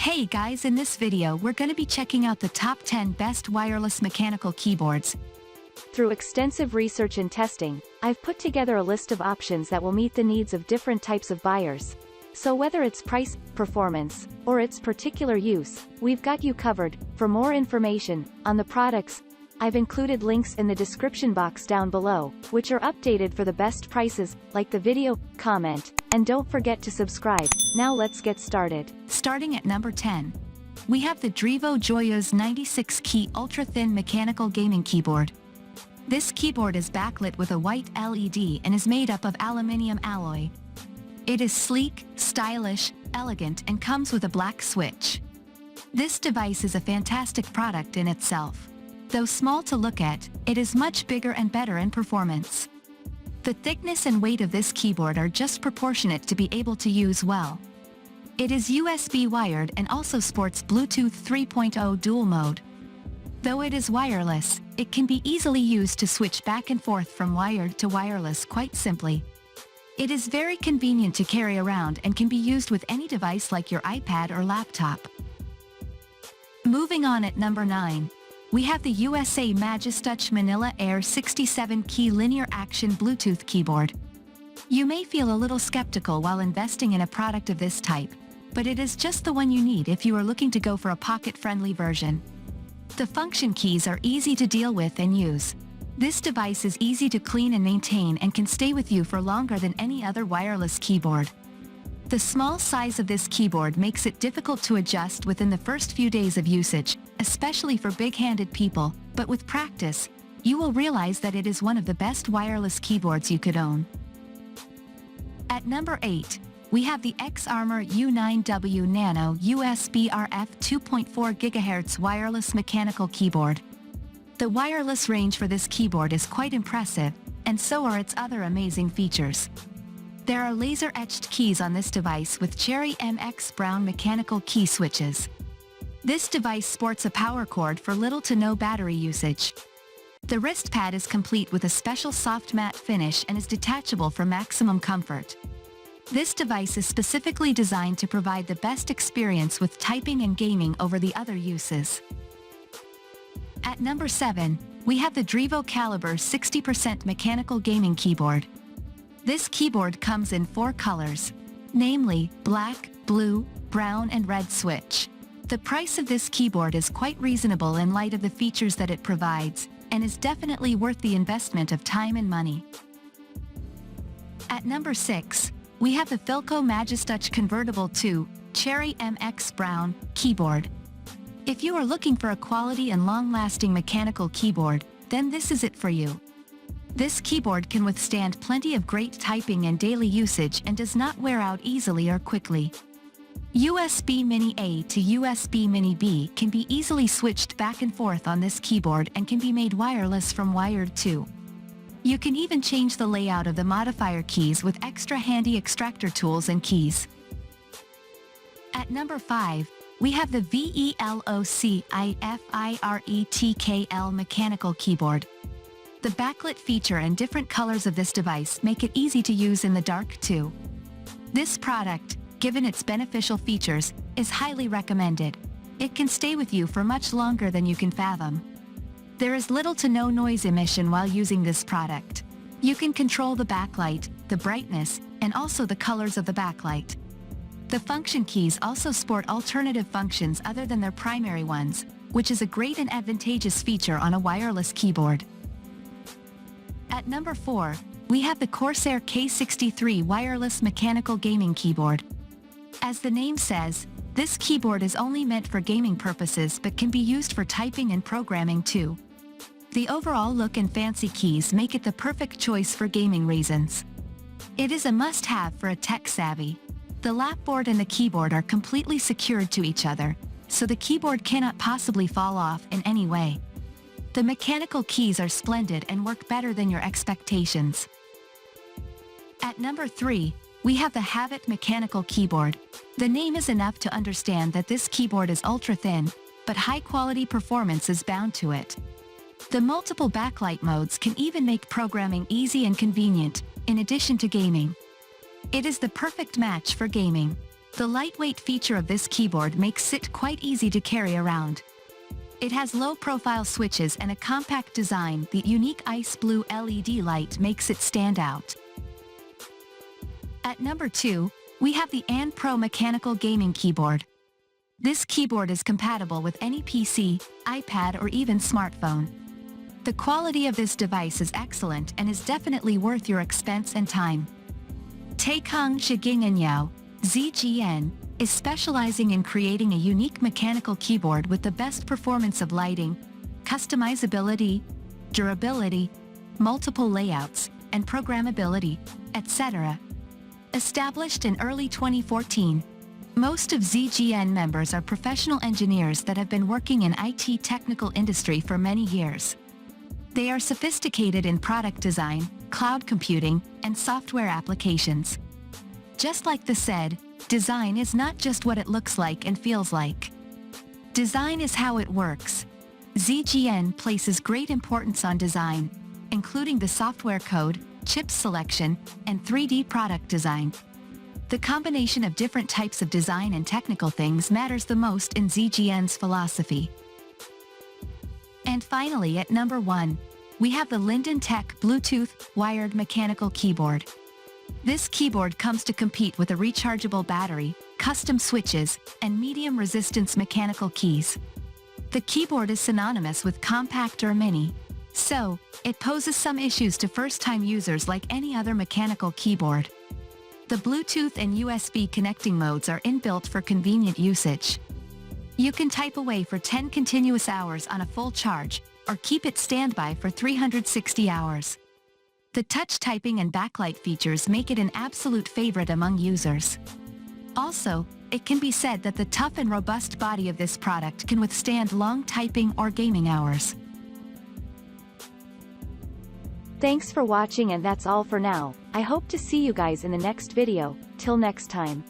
Hey guys, in this video we're going to be checking out the top 10 best wireless mechanical keyboards. Through extensive research and testing, I've put together a list of options that will meet the needs of different types of buyers. So whether it's price, performance, or its particular use, we've got you covered. For more information on the products, I've included links in the description box down below, which are updated for the best prices. Like the video, comment, and don't forget to subscribe. Now let's get started. Starting at number 10. We have the Drevo Joyas 96-key ultra-thin mechanical gaming keyboard. This keyboard is backlit with a white LED and is made up of aluminium alloy. It is sleek, stylish, elegant, and comes with a black switch. This device is a fantastic product in itself. Though small to look at, it is much bigger and better in performance. The thickness and weight of this keyboard are just proportionate to be able to use well. It is USB wired and also sports Bluetooth 3.0 dual mode. Though it is wireless, it can be easily used to switch back and forth from wired to wireless quite simply. It is very convenient to carry around and can be used with any device like your iPad or laptop. Moving on at number 9. We have the USA Majestouch Manila Air 67-key linear action Bluetooth keyboard. You may feel a little skeptical while investing in a product of this type, but it is just the one you need if you are looking to go for a pocket-friendly version. The function keys are easy to deal with and use. This device is easy to clean and maintain and can stay with you for longer than any other wireless keyboard. The small size of this keyboard makes it difficult to adjust within the first few days of usage, especially for big-handed people, but with practice, you will realize that it is one of the best wireless keyboards you could own. At number 8, we have the XArmor U9W Nano USB RF 2.4 GHz wireless mechanical keyboard. The wireless range for this keyboard is quite impressive, and so are its other amazing features. There are laser-etched keys on this device with cherry MX brown mechanical key switches. This device sports a power cord for little to no battery usage. The wrist pad is complete with a special soft matte finish and is detachable for maximum comfort. This device is specifically designed to provide the best experience with typing and gaming over the other uses. At number 7, we have the Drevo Caliber 60% mechanical gaming keyboard. This keyboard comes in 4 colors, namely black, blue, brown, and red switch. The price of this keyboard is quite reasonable in light of the features that it provides, and is definitely worth the investment of time and money. At number 6, we have the FILCO Majestouch Convertible 2 Cherry MX Brown keyboard. If you are looking for a quality and long-lasting mechanical keyboard, then this is it for you. This keyboard can withstand plenty of great typing and daily usage and does not wear out easily or quickly. USB Mini A to USB Mini B can be easily switched back and forth on this keyboard and can be made wireless from wired too. You can even change the layout of the modifier keys with extra handy extractor tools and keys. At number 5, we have the VELOCIFIRE mechanical keyboard. The backlit feature and different colors of this device make it easy to use in the dark too. This product, given its beneficial features, is highly recommended. It can stay with you for much longer than you can fathom. There is little to no noise emission while using this product. You can control the backlight, the brightness, and also the colors of the backlight. The function keys also sport alternative functions other than their primary ones, which is a great and advantageous feature on a wireless keyboard. At number 4, we have the Corsair K63 wireless mechanical gaming keyboard. As the name says, this keyboard is only meant for gaming purposes but can be used for typing and programming too. The overall look and fancy keys make it the perfect choice for gaming reasons. It is a must-have for a tech-savvy. The lapboard and the keyboard are completely secured to each other, so the keyboard cannot possibly fall off in any way. The mechanical keys are splendid and work better than your expectations. At number 3, we have the Havit mechanical keyboard. The name is enough to understand that this keyboard is ultra-thin, but high-quality performance is bound to it. The multiple backlight modes can even make programming easy and convenient, in addition to gaming. It is the perfect match for gaming. The lightweight feature of this keyboard makes it quite easy to carry around. It has low-profile switches and a compact design. The unique ice blue LED light makes it stand out. At number 2, we have the AN Pro Mechanical Gaming Keyboard. This keyboard is compatible with any PC, iPad or even smartphone. The quality of this device is excellent and is definitely worth your expense and time. Taikang Shiginganyao, ZGN, is specializing in creating a unique mechanical keyboard with the best performance of lighting, customizability, durability, multiple layouts, and programmability, etc. Established in early 2014, most of ZGN members are professional engineers that have been working in IT technical industry for many years. They are sophisticated in product design, cloud computing, and software applications. Just like the said, design is not just what it looks like and feels like. Design is how it works. ZGN places great importance on design, including the software code, chip selection, and 3D product design. The combination of different types of design and technical things matters the most in ZGN's philosophy. And finally, at number 1, we have the LINDEN Tech Bluetooth wired mechanical keyboard. This keyboard comes to compete with a rechargeable battery, custom switches, and medium resistance mechanical keys. The keyboard is synonymous with compact or mini, so it poses some issues to first-time users like any other mechanical keyboard. The Bluetooth and USB connecting modes are inbuilt for convenient usage. You can type away for 10 continuous hours on a full charge, or keep it standby for 360 hours. The touch typing and backlight features make it an absolute favorite among users. Also, it can be said that the tough and robust body of this product can withstand long typing or gaming hours. Thanks for watching, and that's all for now. I hope to see you guys in the next video. Till next time.